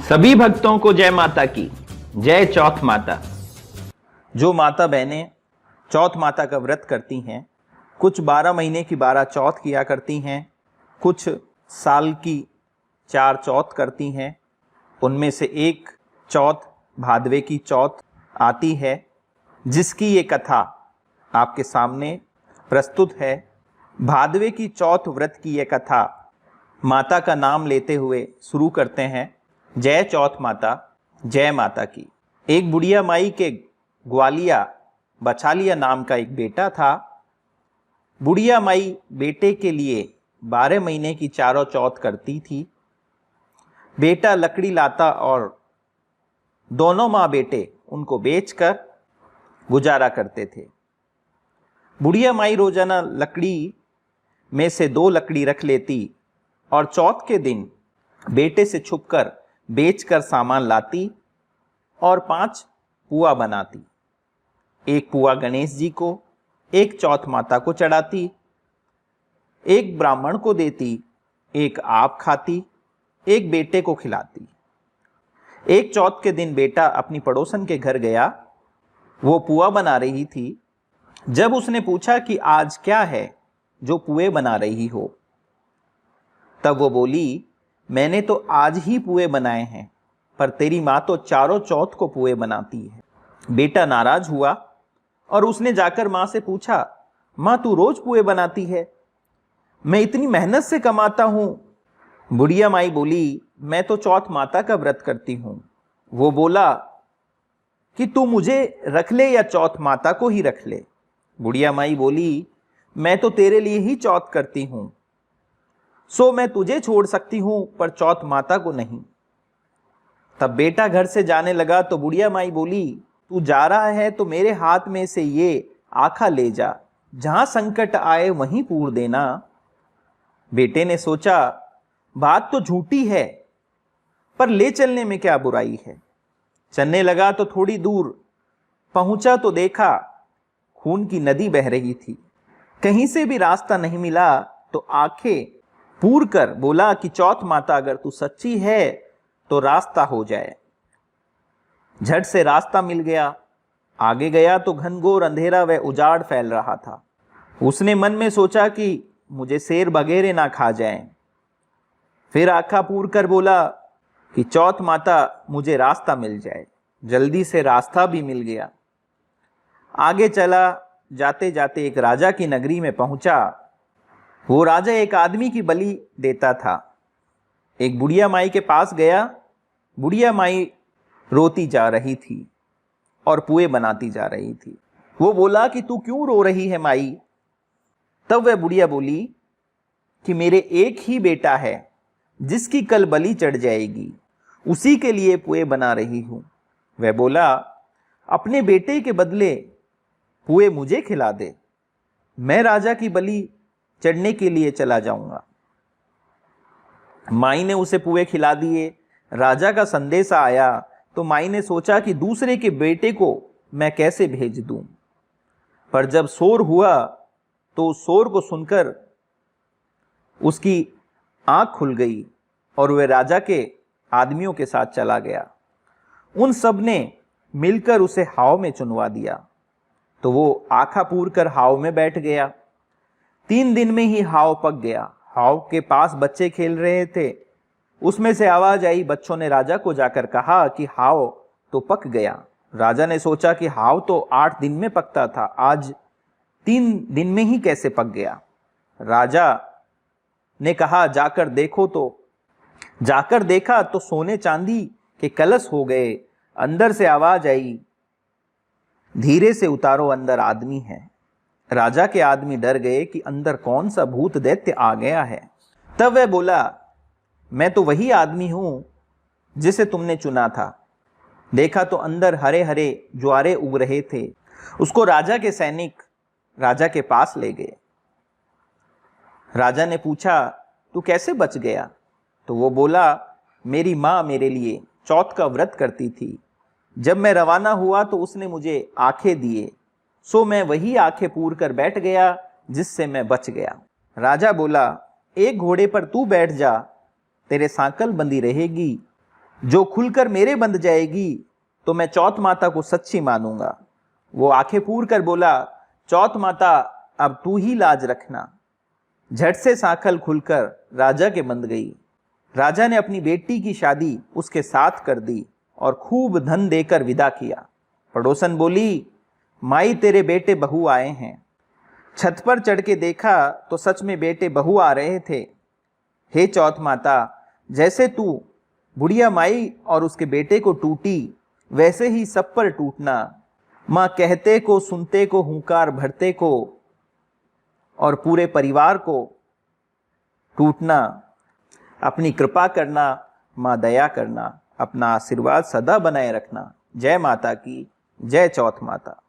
सभी भक्तों को जय माता की। जय चौथ माता। जो माता बहनें चौथ माता का व्रत करती हैं, कुछ 12 महीने की 12 चौथ किया करती हैं, कुछ साल की 4 चौथ करती हैं। उनमें से एक चौथ भादवे की चौथ आती है, जिसकी ये कथा आपके सामने प्रस्तुत है। भादवे की चौथ व्रत की ये कथा माता का नाम लेते हुए शुरू करते हैं। जय चौथ माता, जय माता की। एक बुढ़िया माई के ग्वालिया बछालिया नाम का एक बेटा था। बुढ़िया माई बेटे के लिए 12 महीने की चारों चौथ करती थी। बेटा लकड़ी लाता और दोनों माँ बेटे उनको बेचकर गुजारा करते थे। बुढ़िया माई रोजाना लकड़ी में से 2 लकड़ी रख लेती और चौथ के दिन बेटे से छुपकर बेचकर सामान लाती और 5 पुआ बनाती। एक पुआ गणेश जी को, एक चौथ माता को चढ़ाती, एक ब्राह्मण को देती, एक आप खाती, एक बेटे को खिलाती। एक चौथ के दिन बेटा अपनी पड़ोसन के घर गया। वो पुआ बना रही थी। जब उसने पूछा कि आज क्या है जो पुए बना रही हो, तब वो बोली, मैंने तो आज ही पुए बनाए हैं, पर तेरी माँ तो चारों चौथ को पुए बनाती है। बेटा नाराज हुआ और उसने जाकर माँ से पूछा, माँ तू रोज पुए बनाती है, मैं इतनी मेहनत से कमाता हूं। बुढ़िया माई बोली, मैं तो चौथ माता का व्रत करती हूं। वो बोला कि तू मुझे रख ले या चौथ माता को ही रख ले। बुढ़िया माई बोली, मैं तो तेरे लिए ही चौथ करती हूं, सो मैं तुझे छोड़ सकती हूं पर चौथ माता को नहीं। तब बेटा घर से जाने लगा तो बुढ़िया माई बोली, तू जा रहा है तो मेरे हाथ में से ये आखा ले जा, जहां संकट आए वहीं पूर देना। बेटे ने सोचा, बात तो झूठी है, पर ले चलने में क्या बुराई है। चलने लगा तो थोड़ी दूर पहुंचा तो देखा खून की नदी बह रही थी। कहीं से भी रास्ता नहीं मिला तो आंखें पूर कर बोला कि चौथ माता अगर तू सच्ची है तो रास्ता हो जाए। झट से रास्ता मिल गया। आगे गया तो घनघोर अंधेरा व उजाड़ फैल रहा था। उसने मन में सोचा कि मुझे शेर बगेरे ना खा जाएं। फिर आंखा पूर कर बोला कि चौथ माता मुझे रास्ता मिल जाए। जल्दी से रास्ता भी मिल गया। आगे चला, जाते जाते एक राजा की नगरी में पहुंचा। वो राजा एक आदमी की बलि देता था। एक बुढ़िया माई के पास गया। बुढ़िया माई रोती जा रही थी और पुए बनाती जा रही थी। वो बोला कि तू क्यों रो रही है माई? तब वह बुढ़िया बोली कि मेरे एक ही बेटा है जिसकी कल बलि चढ़ जाएगी, उसी के लिए पुए बना रही हूं। वह बोला, अपने बेटे के बदले पुए मुझे खिला दे, मैं राजा की बलि चढ़ने के लिए चला जाऊंगा। माई ने उसे पुए खिला दिए। राजा का संदेशा आया तो माई ने सोचा कि दूसरे के बेटे को मैं कैसे भेज दूं। पर जब शोर हुआ तो उस शोर को सुनकर उसकी आंख खुल गई और वह राजा के आदमियों के साथ चला गया। उन सब ने मिलकर उसे हाव में चुनवा दिया तो वो आंखा पूर कर हाव में बैठ गया। 3 दिन में ही हाव पक गया। हाव के पास बच्चे खेल रहे थे। उसमें से आवाज आई। बच्चों ने राजा को जाकर कहा कि हाव तो पक गया। राजा ने सोचा कि हाव तो 8 दिन में पकता था, आज 3 दिन में ही कैसे पक गया। राजा ने कहा, जाकर देखो। तो जाकर देखा तो सोने चांदी के कलश हो गए। अंदर से आवाज आई, धीरे से उतारो, अंदर आदमी है। राजा के आदमी डर गए कि अंदर कौन सा भूत दैत्य आ गया है। तब वह बोला, मैं तो वही आदमी हूं जिसे तुमने चुना था। देखा तो अंदर हरे हरे ज्वारे उग रहे थे। उसको राजा के सैनिक राजा के पास ले गए। राजा ने पूछा, तू कैसे बच गया? तो वो बोला, मेरी माँ मेरे लिए चौथ का व्रत करती थी। जब मैं रवाना हुआ तो उसने मुझे आंखें दिए, सो मैं वही आंखें पूर कर बैठ गया, जिससे मैं बच गया। राजा बोला, एक घोड़े पर तू बैठ जा, तेरे सांकल बंदी रहेगी। जो खुलकर मेरे बंध जाएगी तो मैं चौथ माता को सच्ची मानूंगा। वो आंखें पूर कर बोला, चौथ माता अब तू ही लाज रखना। झट से सांखल खुलकर राजा के बंध गई। राजा ने अपनी बेटी की शादी उसके साथ कर दी और खूब धन देकर विदा किया। पड़ोसन बोली, माई तेरे बेटे बहू आए हैं। छत पर चढ़ के देखा तो सच में बेटे बहू आ रहे थे। हे चौथ माता, जैसे तू बुढ़िया माई और उसके बेटे को टूटी वैसे ही सब पर टूटना। माँ कहते को सुनते को हुंकार भरते को और पूरे परिवार को टूटना। अपनी कृपा करना, माँ दया करना, अपना आशीर्वाद सदा बनाए रखना। जय माता की, जय चौथ माता।